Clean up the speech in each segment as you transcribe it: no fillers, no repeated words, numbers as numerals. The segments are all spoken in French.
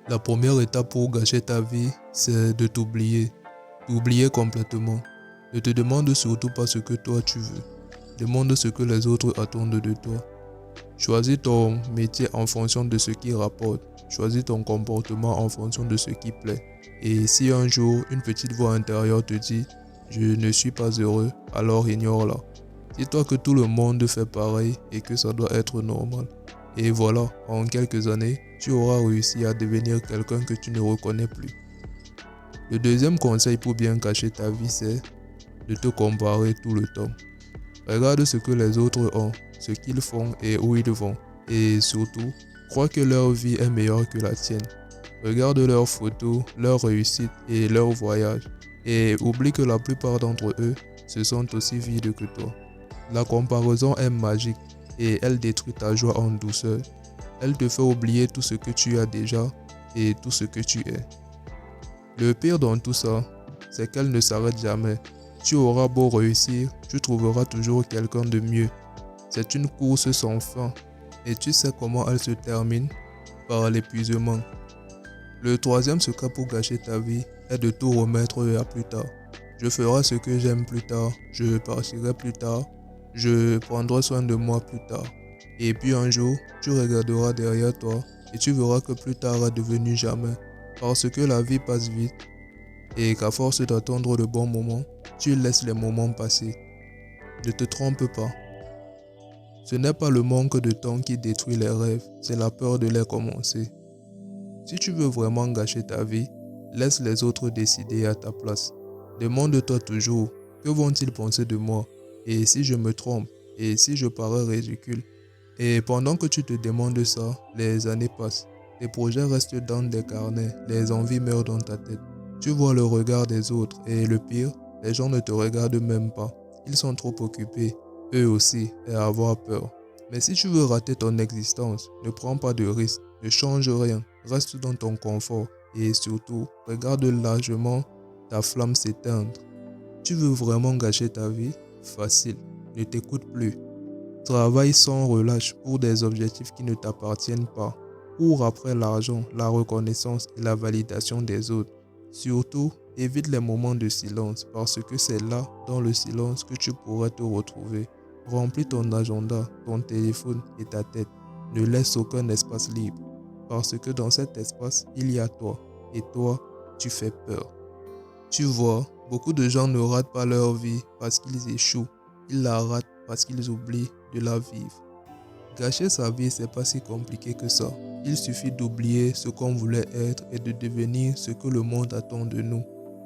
La première étape pour gâcher ta vie, c'est de t'oublier. T'oublier complètement. Ne te demande surtout pas ce que toi tu veux. Demande ce que les autres attendent de toi. Choisis ton métier en fonction de ce qui rapporte. Choisis ton comportement en fonction de ce qui plaît. Et si un jour, une petite voix intérieure te dit « Je ne suis pas heureux », alors ignore-la. Dis-toi que tout le monde fait pareil et que ça doit être normal. Et voilà, en quelques années, tu auras réussi à devenir quelqu'un que tu ne reconnais plus. Le deuxième conseil pour bien cacher ta vie, c'est de te comparer tout le temps. Regarde ce que les autres ont, ce qu'ils font et où ils vont. Et surtout, crois que leur vie est meilleure que la tienne. Regarde leurs photos, leurs réussites et leurs voyages. Et oublie que la plupart d'entre eux se sentent aussi vides que toi. La comparaison est magique et elle détruit ta joie en douceur. Elle te fait oublier tout ce que tu as déjà et tout ce que tu es. Le pire dans tout ça, c'est qu'elle ne s'arrête jamais. Tu auras beau réussir, tu trouveras toujours quelqu'un de mieux. C'est une course sans fin. Et tu sais comment elle se termine? Par l'épuisement. Le troisième secret pour gâcher ta vie est de tout remettre à plus tard. Je ferai ce que j'aime plus tard, je partirai plus tard, je prendrai soin de moi plus tard. Et puis un jour, tu regarderas derrière toi et tu verras que plus tard est devenu jamais. Parce que la vie passe vite et qu'à force d'attendre le bon moment, tu laisses les moments passer. Ne te trompe pas. Ce n'est pas le manque de temps qui détruit les rêves, c'est la peur de les commencer. Si tu veux vraiment gâcher ta vie, laisse les autres décider à ta place. Demande-toi toujours, que vont-ils penser de moi? Et si je me trompe? Et si je parais ridicule? Et pendant que tu te demandes ça, les années passent. Tes projets restent dans des carnets, les envies meurent dans ta tête. Tu vois le regard des autres et le pire, les gens ne te regardent même pas. Ils sont trop occupés, eux aussi, à avoir peur. Mais si tu veux rater ton existence, ne prends pas de risques, ne change rien, reste dans ton confort et surtout, regarde largement ta flamme s'éteindre. Tu veux vraiment gâcher ta vie? Facile, ne t'écoute plus. Travaille sans relâche pour des objectifs qui ne t'appartiennent pas. Cours après l'argent, la reconnaissance et la validation des autres. Surtout, évite les moments de silence parce que c'est là, dans le silence, que tu pourrais te retrouver. Remplis ton agenda, ton téléphone et ta tête. Ne laisse aucun espace libre parce que dans cet espace, il y a toi. Et toi, tu fais peur. Tu vois, beaucoup de gens ne ratent pas leur vie parce qu'ils échouent. Ils la ratent parce qu'ils oublient de la vivre. Gâcher sa vie, c'est pas si compliqué que ça. Il suffit d'oublier ce qu'on voulait être et de devenir ce que le monde attend de nous.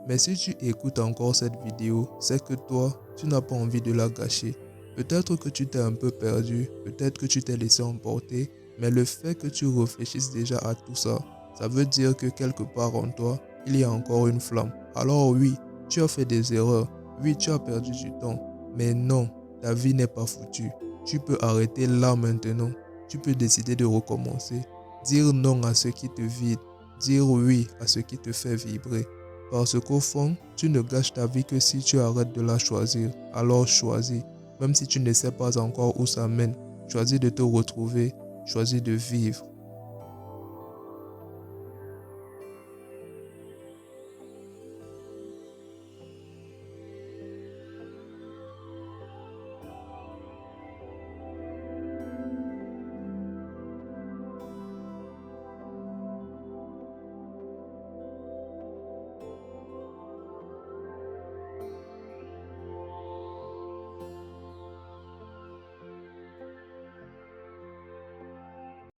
Mais si tu écoutes encore cette vidéo, c'est que toi, tu n'as pas envie de la gâcher. Peut-être que tu t'es un peu perdu, peut-être que tu t'es laissé emporter, mais le fait que tu réfléchisses déjà à tout ça, ça veut dire que quelque part en toi, il y a encore une flamme. Alors oui, tu as fait des erreurs, oui, tu as perdu du temps, mais non, ta vie n'est pas foutue. Tu peux arrêter là maintenant. Tu peux décider de recommencer. Dire non à ce qui te vide. Dire oui à ce qui te fait vibrer. Parce qu'au fond, tu ne gâches ta vie que si tu arrêtes de la choisir. Alors choisis. Même si tu ne sais pas encore où ça mène. Choisis de te retrouver. Choisis de vivre.